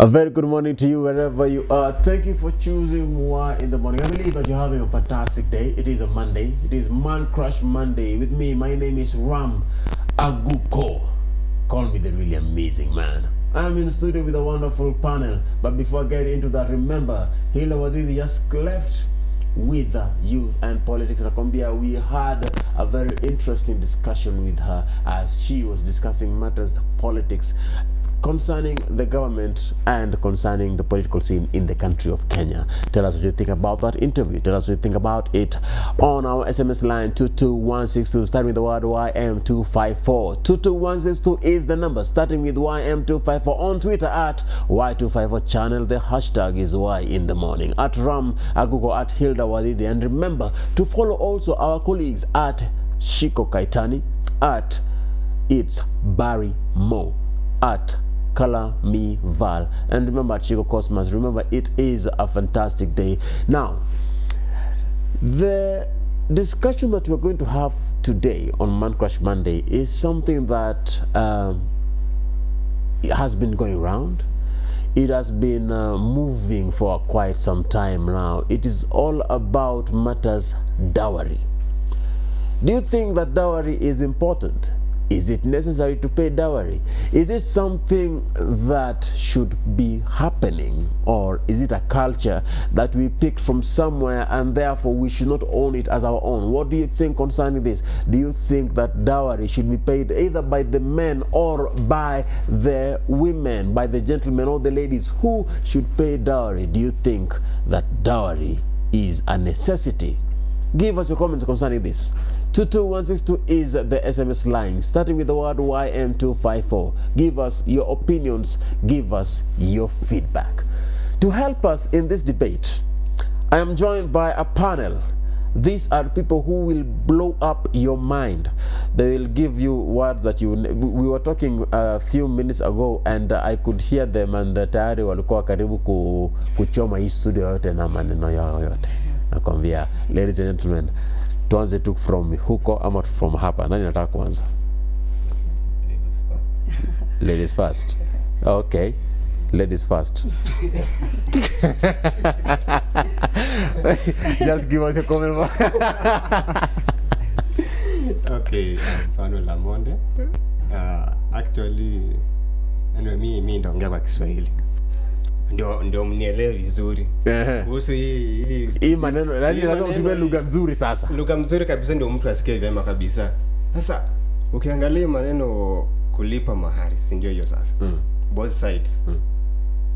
A very good morning to you wherever you are. Thank you for choosing Y in the morning. I believe that you're having a fantastic day. It is a Monday. It is Man Crush Monday with me. My name is Ram Aguko. Call me the really amazing man. I'm in the studio with a wonderful panel. But before I get into that, remember, Hila Wadidi just left with youth and politics. Nakwambia, we had a very interesting discussion with her as she was discussing matters politics concerning the government and concerning the political scene in the country of Kenya. Tell us what you think about that interview. Tell us what you think about it on our SMS line 22162, starting with the word YM254. 22162 is the number, starting with YM254. On Twitter at Y254 channel, the hashtag is Y in the morning. At Ram Agugo, at Hilda Wadidi. And remember to follow also our colleagues at Shiko Kaitani, at It's Barry Mo, at Kala Me Val, and remember Chico Cosmos. Remember, it is a fantastic day. Now, the discussion that we're going to have today on Man Crush Monday is something that it has been going around. It has been moving for quite some time now. It is all about matters dowry. Do you think that dowry is important? Is it necessary to pay dowry? Is it something that should be happening, or is it a culture that we picked from somewhere and therefore we should not own it as our own? What do you think concerning this? Do you think that dowry should be paid either by the men or by the women, by the gentlemen or the ladies? Who should pay dowry? Do you think that dowry is a necessity? Give us your comments concerning this. 22162 is the SMS line, starting with the word YM254. Give us your opinions, give us your feedback. To help us in this debate, I am joined by a panel. These are people who will blow up your mind. They will give you words that you... We were talking a few minutes ago and I could hear them, and tayari walikuwa karibu kuchoma hii studio yote na maneno yao yote. Nakwambia, ladies and gentlemen, tuanze tu from huko ama from hapa? Nani nataka kuanza? Ladies first. Okay. Ladies first. Just give us a comment. Okay, Fanuel Lamonde. Actually, anyway, mimi ndaongea kwa Kiswahili. Ndio mnielewe vizuri. Kuhusu hii maneno, lazima utumie lugha nzuri sasa. Lugha nzuri kabisa ndio mtu asikie vyema kabisa. Sasa ukiangalia maneno kulipa mahari, si ndio hiyo sasa? Both sides.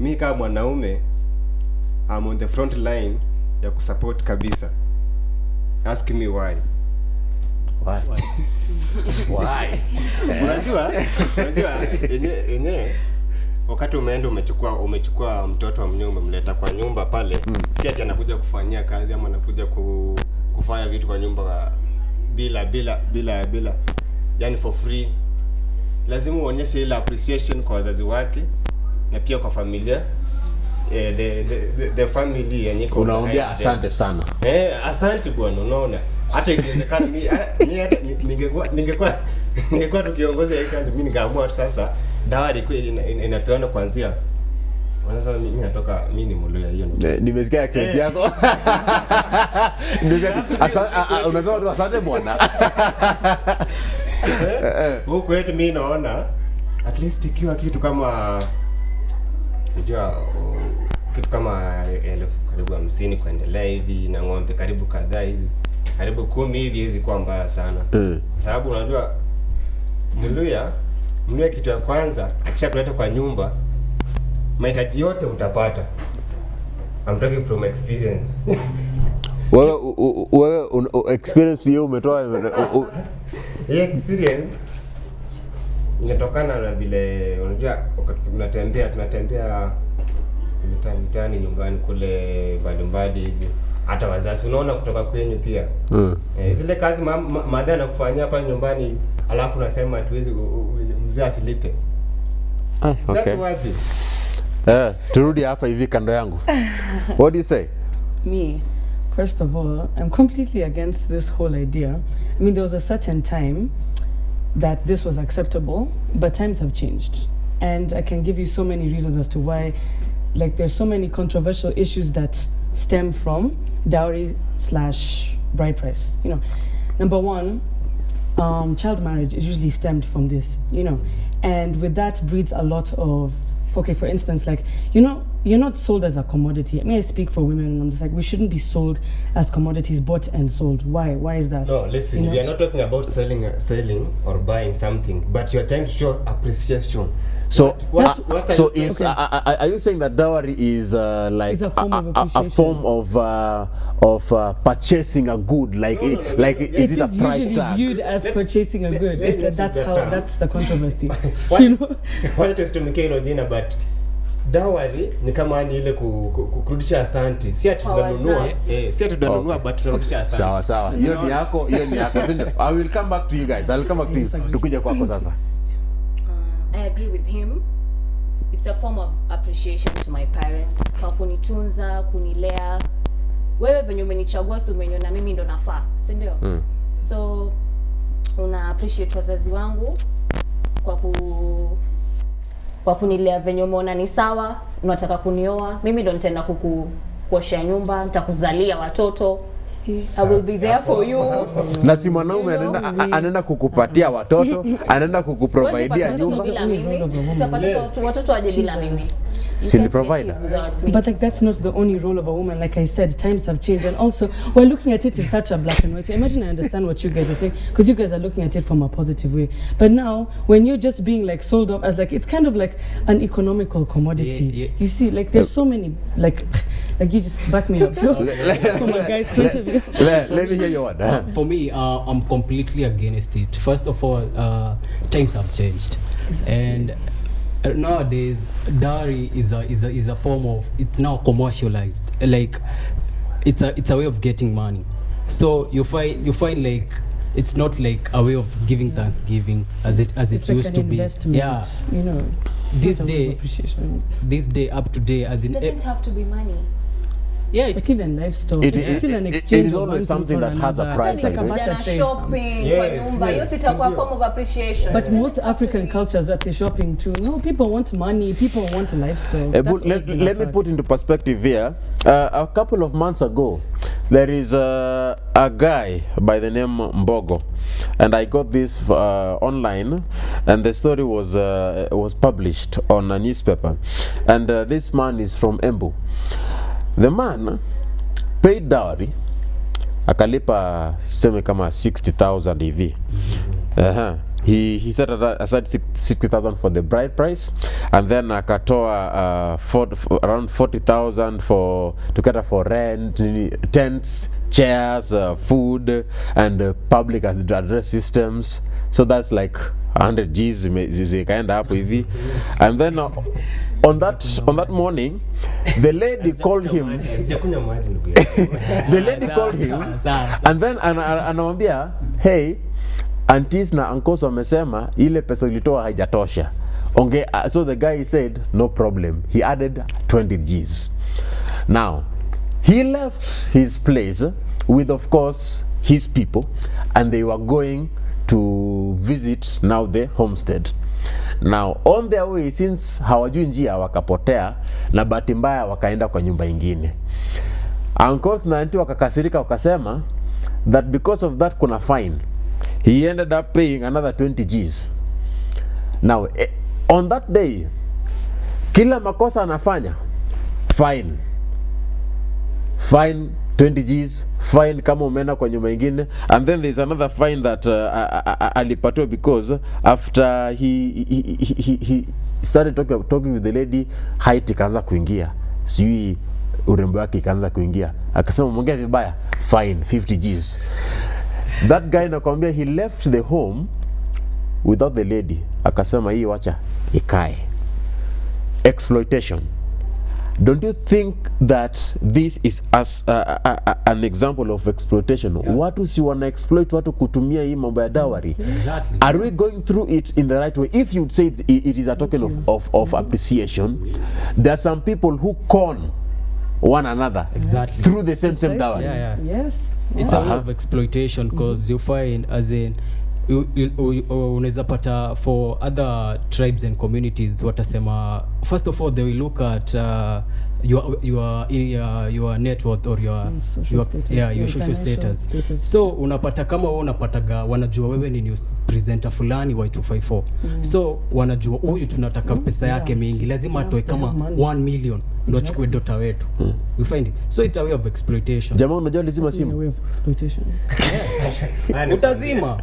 Mimi kama mwanaume, I'm on the front line ya kusupport kabisa. Ask me why. Why? Why? Unajua yenyewe wakati umeenda umechukua mtoto wa mnyumba umemleta kwa nyumba pale, si ati anakuja kufanyia kazi ama anakuja kufanya vitu kwa nyumba bila yani for free. Lazima uonyeshe ile appreciation kwa wazazi wake na pia kwa familia, the family yenyewe. Unaongea asante sana. Asante bwana, unaona. Hata ingewezekana mimi ningekuwa tukiongoza hii kazi, mimi ningeamua sasa dawari inapeana kuanzia. Sasa mimi natoka, mimi ni Muluya hiyo. Nimesikia accent yako. Unasema tu asante bwana. Huko kwetu mimi naona at least ikiwa kitu kama kitu kama 50 kuendelea hivi na ng'ombe karibu kadhaa hivi, karibu 10 hivi hizi kwa mbaya sana. Kwa sababu unajua Muluya kitu ya kwanza akisha kuleta kwa nyumba, mahitaji yote utapata. I'm talking from experience. Wewe experience hiyo umetoa? Hii experience inatokana na vile unajua tunatembea mitaani nyumbani kule mbali hivi, hata wazazi unaona kutoka kwenyu pia. Zile kazi madha anakufanyia pale nyumbani, alafu unasema tuwezi mzee asilipe. Okay. Turudi hapa hivi kando yangu. What do you say? Me, first of all, I'm completely against this whole idea. There was a certain time that this was acceptable, but times have changed. And I can give you so many reasons as to why, like, there's so many controversial issues that stem from dowry / bride price. You know, number one, child marriage is usually stemmed from this, you know, and with that breeds a lot of, okay, for instance, like, you know, you're not sold as a commodity. I mean, I speak for women, and I'm just like, we shouldn't be sold as commodities, bought and sold. Why is that? No, listen, you know? we are not talking about selling or buying something, but you're trying to show appreciation. So, what so are you- is are you saying that dowry is like It's a form of a appreciation. form of purchasing a good? Like, No, no, no, like, no. is it a is price usually tag? viewed as purchasing a good. let me That's use how. that term. That's the controversy. What- You know. Wacha tusitumike hilo jina, but dowry ni kama ni ile kurudisha asante. Si ati tunanunua, si ati tunanunua, but tunarudisha asante. Sawa. Hiyo ni yako, si ndio? I will come back to you guys. I'll come back to you. Tukuje kwako sasa. I agree with him. It's a form of appreciation to my parents kwa kunitunza, kunilea. Wewe venye umenichagua, si umeniona mimi ndo nafaa, si ndio? So una appreciate wazazi wangu kwa kunilea venye umeona ni sawa, unataka kunioa, mimi ndo nitaenda kuosha nyumba, nitakuzalia watoto. Yes. I will be there for you. Na si mwanaume anaenda kukupatia watoto, anaenda kukuprovidea Watoto nyumba. bila mimi, utapata watoto waje bila mimi. Si ni You can't provider. make kids without me. But like that's not the only role of a woman. Like I said, times have changed, and also we're looking at it in such a black and white. Imagine I understand what you guys are saying, because you guys are looking at it from a positive way. But now, when you're just being like sold up as like, it's kind of like an economical commodity. Yeah. You see, like there's so many like you just back me up from a guy's point of view. Let me hear your word. For me, I'm completely against it. First of all, times have changed, and nowadays dowry is a form of, it's now commercialized. Like it's a way of getting money. So you find like it's not like a way of giving Thanksgiving as it It's like used an to be. investment, Yeah, you know. It's This not a way of day- appreciation. this day up to day, as in It doesn't have to be money. yeah, But even livestock, It- it's it- still an it- exchange. it is of always one thing something for that has a another. price It's like a tag, right? barter Jana trade. shopping Yes, kwa nyumba, hiyo yes, sitakuwa ndio. form of appreciation. But most African cultures that they're shopping too, no, people want money, people want livestock. That's But always been a let me fact. put into perspective here. A couple of months ago, there is a guy by the name Mbogo, and I got this online, and the story was published on a newspaper. And this man is from Embu. The man paid dowry, akalipa seme kama 60,000 hivi. He set aside 60,000 for the bride price, and then akatoa around 40,000 to cater for rent, tents, chairs, food, and public address systems. So that's like 100 G's zikaenda hapo hivi. And then on that morning, the lady called him. Sijakunywa maji ndugu yangu. The lady called him, and then anamwambia, hey, aunties na uncles wamesema ile pesa ulitoa haijatosha. So the guy said no problem. He added 20 G's. Now he left his place with, of course, his people, and they were going to visit now the homestead. Now on their way, since hawajui njia, wakapotea na bahati mbaya wakaenda kwa nyumba ingine. Uncles na auntie wakakasirika, wakasema that because of that kuna fine. He ended up paying another 20 G's. Now on that day, kila makosa anafanya fine 20 G's, fine kama umeenda kwa nyumba ingine, and then there's another fine that alipatiwa because after he started talking with the lady, height ikaanza kuingia, sijui urembo wake ikaanza kuingia, akasema mwongea vibaya, fine 50 G's. That guy nakwambia, he left the home without the lady, akasema hii wacha ikae. Exploitation. Don't you think that this is an example of exploitation? Yeah. Watu si wana exploit watu kutumia hii mambo ya dowry. exactly. Are we going through it in the right way? If you'd say it is a token of appreciation, there are some people who con one another Exactly. through the same Precisely. dowry. Yeah. Yes. It's a Uh-huh. way of exploitation, because you find, as in, unaweza pata for other tribes and communities watasema first of all they will look at your net worth or your social status. So unapata kama wewe unapataga wanajua wewe ni news presenter fulani Y254 so wanajua huyu tunataka pesa yake mingi lazima atoe kama 1 million ndio achukue dota wetu. We find it so it's a way of exploitation. Jamaa unajua lazima simu way of exploitation. Utazima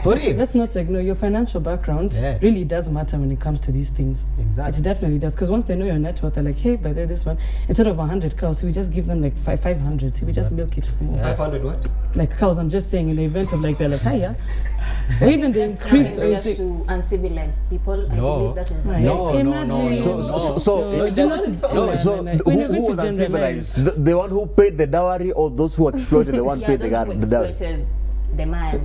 for real. Let's not ignore your financial background. Really does matter when it comes to these things. Exactly. It definitely does, because once they know your net worth, they're like, hey, by the way, this one, instead of 100 cows, so we just give them like 500, so we just milk it some more. 500 what? Like cows, I'm just saying, in the event of like, they're like, hey, yeah. Or even they increase. Or just to uncivilized people. I believe that was who was uncivilized? The one who paid the dowry, or those who exploited the one paid the dowry? The man.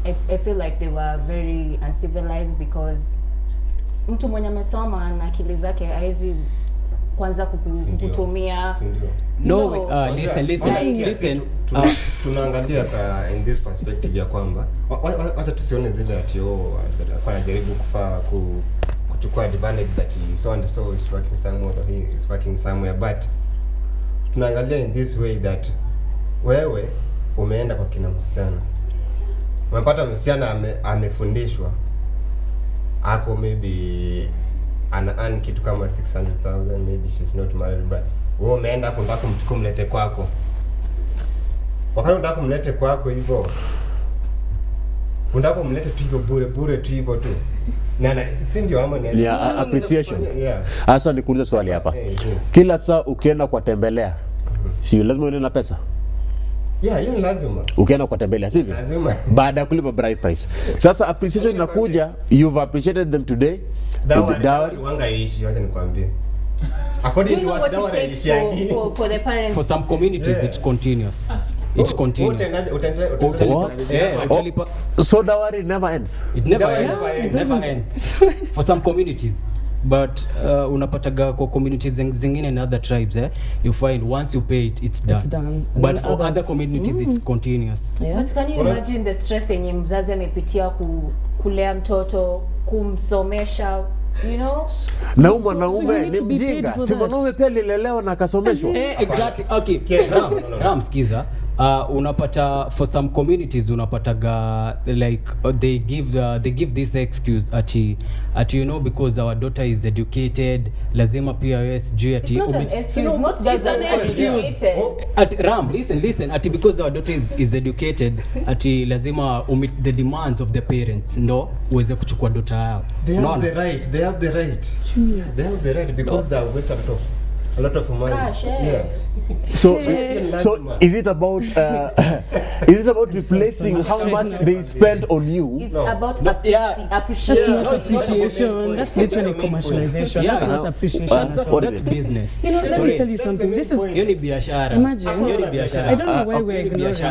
I feel like they were very uncivilized because mtu mwenye amesoma na akili zake haizi kwanza kukutumia. Listen. Tunaangalia in this perspective ya kwamba wacha tusione zile ati kwa anajaribu kuchukua advantage that so and so is working somewhere or he is working somewhere, but tunaangalia in this way that wewe umeenda kwa kina msichana, umepata msichana amefundishwa ako maybe earn kitu kama 600,000, maybe she's not married, but wewe umeenda hapo unataka kumchukua mlete kwako. Wakati unataka kumlete kwako hivyo, unataka kumlete tu hivyo bure tu hivyo tu. Na si ndio ama ni appreciation. Hasa nikuulize swali hapa. Kila saa ukienda kwa tembelea, si lazima uende na pesa? Hiyo lazima. Ukienda kwa tembelea, sivyo? Lazima. Baada ya kulipa bride price. Sasa appreciation inakuja, you've appreciated them today. Dowry wanga ishi, wacha nikwambie. According to what dowry ishi for the parents. For some communities it's continuous. It's continuous. So dowry never ends. It never ends. For some communities. But unapataga kwa communities zingine and other tribes you find once you pay it it's done. But for other communities it's continuous. But can you imagine the stress yenye mzazi amepitia kulea mtoto, kumsomesha, you know? Na mwanaume ni mjinga. Si mwanaume pia lilelewa na akasomeshwa. Exactly. Okay. Ram skiza. Unapata for some communities unapataga like they give this excuse ati you know because our daughter is educated lazima pia yes juu ati most guys are educated. Ram listen ati because our daughter is educated ati lazima meet the demands of the parents ndo uweze kuchukua daughter yao. They have the right because they have wasted a lot of money. Gosh, So is it about replacing how much they spent on you? It's about That's appreciation. not appreciation. That's literally commercialization. That's not appreciation at all. That's business. You know, let me tell you something. This is imagine. I don't know why we're ignoring.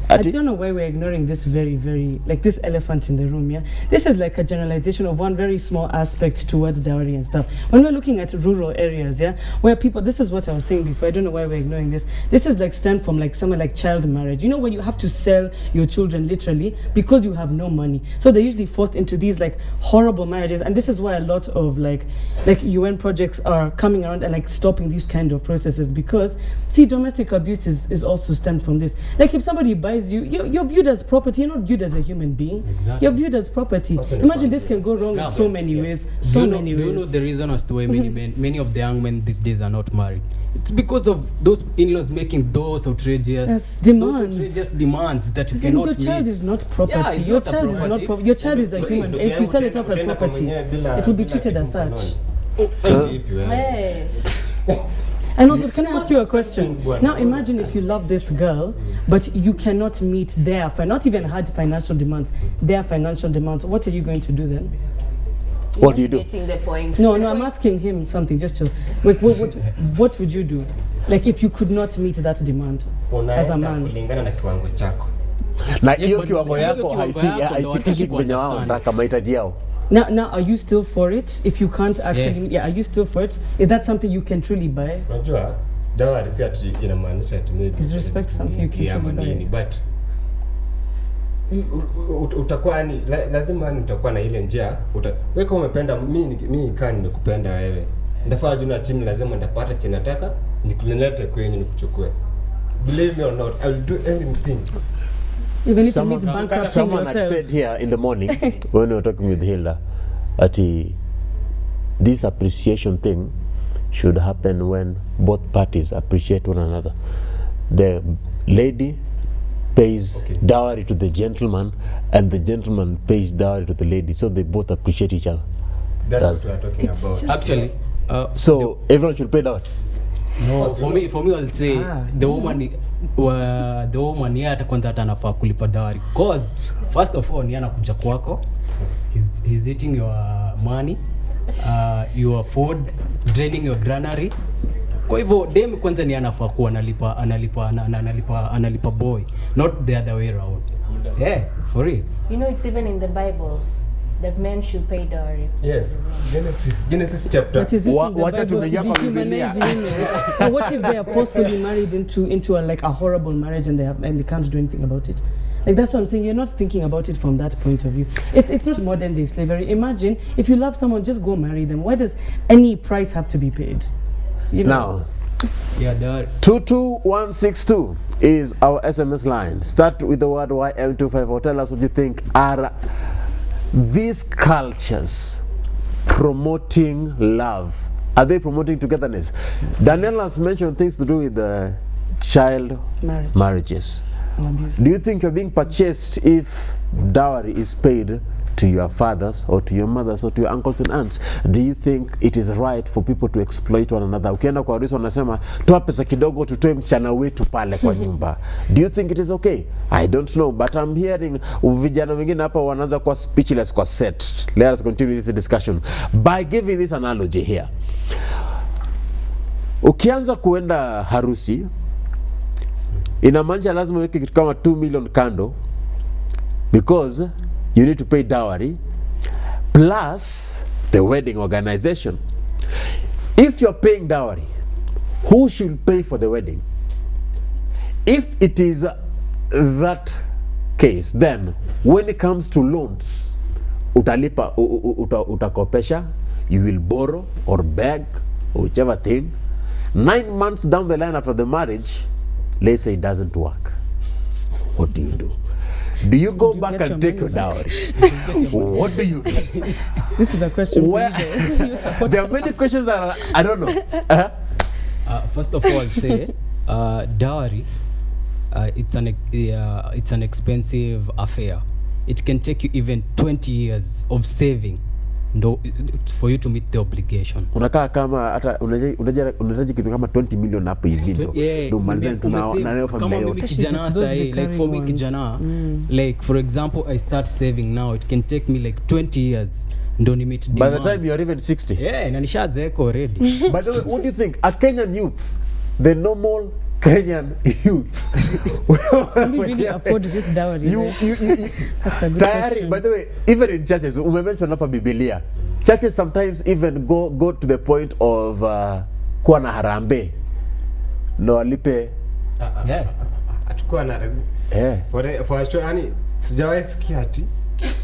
I don't know why we're ignoring this very, very like this elephant in the room. Yeah, this is like a generalization of one very small aspect towards dowry and stuff. When we're looking at rural areas, yeah, where people, this is what I was saying before. I don't know why we're ignoring this. This is like stemmed from like somewhere like child marriage. You know, when you have to sell your children literally because you have no money. So they're usually forced into these like horrible marriages, and this is why a lot of like UN projects are coming around and like stopping these kind of processes, because see, domestic abuse is also stemmed from this. Like if somebody buys you, you're viewed as property. You're not viewed as a human being. Exactly. You're viewed as property. Imagine this can go wrong in so many ways. So many ways. Do you know the reason as to why many of the young men these days are not married? It's because of those in-laws making those outrageous demands that you cannot meet. Your child is not property. Your child is not property. Your child is a human. If you sell it off as property, it will be treated as such. And also, can I ask you a question? Now imagine if you love this girl, but you cannot meet their, not even hard financial demands, their financial demands. What are you going to do then? What do you do? No, I'm asking him something. Just chill. Wait, what would you do? Like if you could not meet that demand as a man? Na hiyo kiwango yako haifiki kwenye wao nataka mahitaji yao. Now, are you still for it? If you can't actually, are you still for it? Is that something you can truly buy? Unajua, dawa research inamaanisha maybe is respect something you can truly buy? But utakuwa yani lazima yani utakuwa na ile njia wewe kama umependa mimi kaa nimekupenda wewe ndafaa juu na chini lazima ndapata chenye nataka nikulete kwenye nikuchukue. Believe me or not, I will do anything. Even if it means bankrupting someone had yourself. said here in the morning when we were talking with Hilda that this appreciation thing should happen when both parties appreciate one another. The lady pays dowry to the gentleman and the gentleman pays dowry to the lady, so they both appreciate each other. That's what we are talking about. Actually, So everyone should pay dowry. no, for me I'll say the woman yeye hata kwanza hata anafaa kulipa dowry, cause first of all ni anakuja kwako, he's eating your money, your food, draining your granary. Kwa hivyo dem kwanza ni anafaa kuwa analipa boy, not the other way around. Yeah, for real. You know, it's even in the Bible that men should pay dowry. Yes. Genesis chapter. But is it in the Wacha Bible to tumejaa kwa Biblia. dehumanize women? Or what if they are forcefully married into a horrible marriage and they can't do anything about it? Like, that's what I'm saying. You're not thinking about it from that point of view. It's not modern day slavery. Imagine if you love someone, just go marry them. Why does any price have to be paid? You know? Now, Yeah, dowry. 22162 is our SMS line. Start with the word YM254. Tell us what you think. Are these cultures promoting love? Are they promoting togetherness? Daniel has mentioned things to do with child marriages. And abuse. Do you think you're being purchased if dowry is paid to your fathers or to your mothers or to your uncles and aunts? Do you think it is right for people to exploit one another? Ukienda kwa harusi wanasema toa pesa kidogo tutoe msichana wetu pale kwa nyumba. Do you think it is okay? I don't know, but I'm hearing vijana wengine hapa wanaanza kuwa speechless kwa set. Let us continue this discussion by giving this analogy here. Ukianza kuenda harusi, inamaanisha lazima weke kitu kama 2 million kando because you need to pay dowry plus the wedding organization. If you're paying dowry, who should pay for the wedding? If it is that case, then when it comes to loans, utalipa, utakopesha, you will borrow or beg or whichever thing. 9 months down the line after the marriage, let's say it doesn't work. What do you do? Do you go back and take your dowry? What do you do? This is a question for Where, you guys. You support there are many questions that I don't know. First of all, I'll say dowry, it's an expensive affair. It can take you even 20 years of saving for you to meet the obligation. Unakaa kama hata unahitaji kitu kama 20 million hapo hivi ndio malizeni na leo familia kama yote. mimi kijana sasa like for me kijana like for example I start saving now, it can take me like 20 years ndo ni meet By the time you are even 60. yeah, na nishazeeka already. By the way, what do you think? A Kenyan youth, the normal Kenyan youth, Can we really afford this dowry? you That's a good tayari, question. by the way, even in churches, umemention hapa Biblia, churches sometimes even go to the point of kuwa na harambe no alipe Yeah. Atakuwa na for sure, yani sijawahi sikia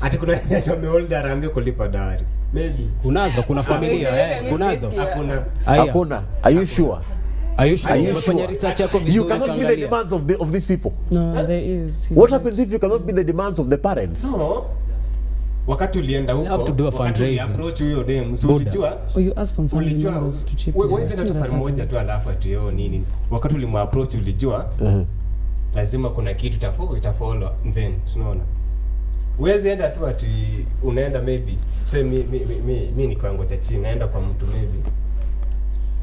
ati kuna watu wameolda rambi kulipa dowry. Maybe Kuna familia kunazo. hakuna. Are you sure? Are you sure? Are you Umefanya sure? research yako You vizuri cannot be the ukaangalia. demands of these people. No, there is. He's What right. happens if you cannot be the demands of the parents? no. Wakati ulienda You have to do huko, a wakati fundraising. approach huyo dem, so Buddha. ulijua Or you ask from family members to chip in. wewe I've ndio seen that safari moja happen. tu alafu ati yao nini. Wakati ulimapproach ulijua lazima kuna kitu itafollow then unaona. Uwezi enda tu ati unaenda maybe say mi ni kiwango cha chini naenda kwa mtu maybe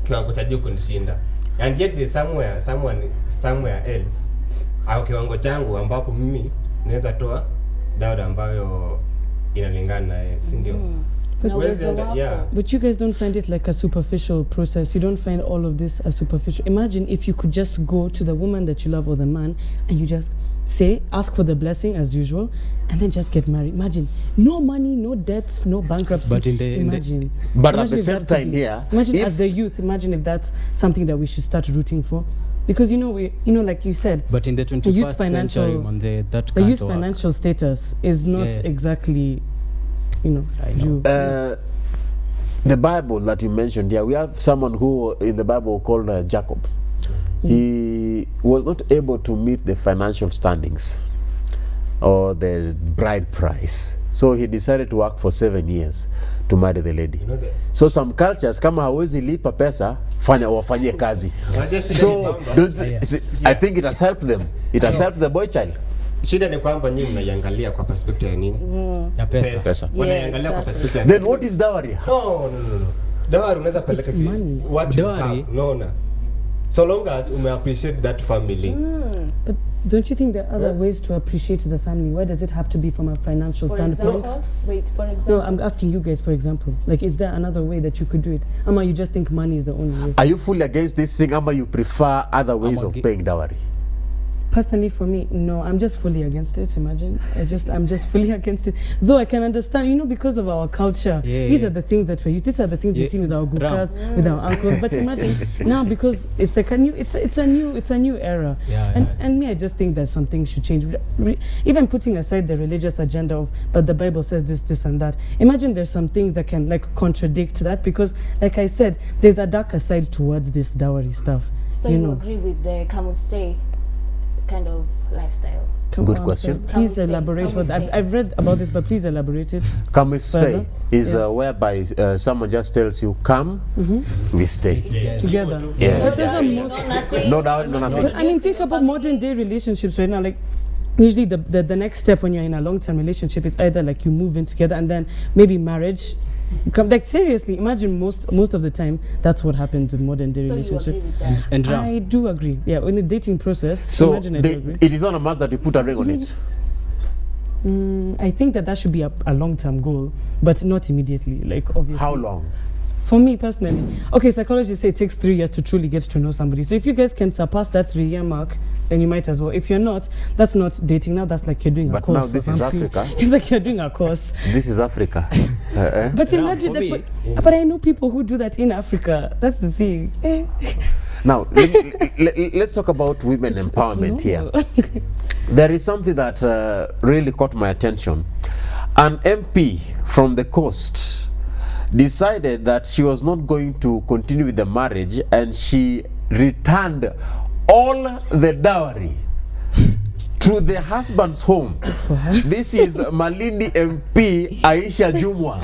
kiwango cha juu kunishinda. And yet there's somewhere else au kiwango changu ambapo mimi naweza toa dowry ambayo inalingana na yeye, si ndio? Na Uwezi uwezo enda, wako. yeah. But you guys don't find it like a superficial process. You don't find all of this as superficial. Imagine if you could just go to the woman that you love or the man and you just ask for the blessing as usual and then just get married. Imagine, no money, no debts, no bankruptcy. But imagine. But at Imagine the if same that could time be- here, imagine if- as the youth, imagine if that's something that we should start rooting for. because like you said, But in the 21st youth century, Manze, that the can't youth work. financial status is not Yeah. exactly, I know. due. The Bible that you mentioned, yeah, we have someone who in the Bible called Jacob. He was not able to meet the financial standings or the bride price, so he decided to work for 7 years to marry the lady. You know that. So some cultures, kama hawezi lipa pesa, wafanye kazi. Unajua shida ni So kwamba- I think it has helped them. It has helped the boy child. shida ni kwamba nyinyi mnaiangalia kwa perspective ya nini? Ya pesa. Pesa. Wanaiangalia kwa exactly. perspective ya Then what is dowry? No. Dawari unaweza peleka It's money. what you Dowry. have. No. So long as appreciate that family. But don't you think there are other ways to appreciate the family? Why does it have to be from a financial For standpoint? example, for example. No, I'm asking you guys, for example. Like, is there another way that you could do it? Ama, you just think money is the only way? Are you fully against this thing, or you prefer other ways I'm of aga- paying dowry? Personally, for me, no, I'm just fully against it. Imagine, I'm just fully against it. Though I can understand, because of our culture, Yeah, these yeah. are the things that we're used. These are the things we've seen with our gukas, Ram. with our uncles. But imagine now, because it's like it's a new era. Yeah, And me, I just think that some things should change. Even putting aside the religious agenda of, but the Bible says this, and that. Imagine there's some things that can like contradict that, because, like I said, there's a darker side towards this dowry stuff. So you agree with the come and stay kind of lifestyle? Come Good on, question. sir. Come Please stay, elaborate. come What stay. I've read about this, but please elaborate it. Come we stay Further? is Yeah. whereby someone just tells you, come, we stay. Together. Yeah. But there's a No, most. nothing. No dowry, no nothing. But I mean, think about modern day relationships right now. Like, usually the next step when you're in a long term relationship is either like you move in together and then maybe marriage. Like, seriously, imagine most of the time that's what happens in modern day So you relationship. agree with that? And Ram, I do agree. Yeah, in the dating process. So imagine I do agree. it is not a must that you put a ring on it. I think that should be a long term goal, but not immediately. Like, obviously. How long? For me personally, okay, psychologists say it takes 3 years to truly get to know somebody. So if you guys can surpass that 3-year mark, then you might as well. If you're not, that's not dating. Now that's like you're doing a But now course. this or is something. Africa. It's like you're doing a course. This is Africa. But Yeah, imagine for that. me- But I know people who do that in Africa. That's the thing. Now, let's talk about women empowerment here. normal. There is something that really caught my attention. An MP from the coast decided that she was not going to continue with the marriage, and she returned all the dowry to the husband's home. This is Malindi MP Aisha Jumwa.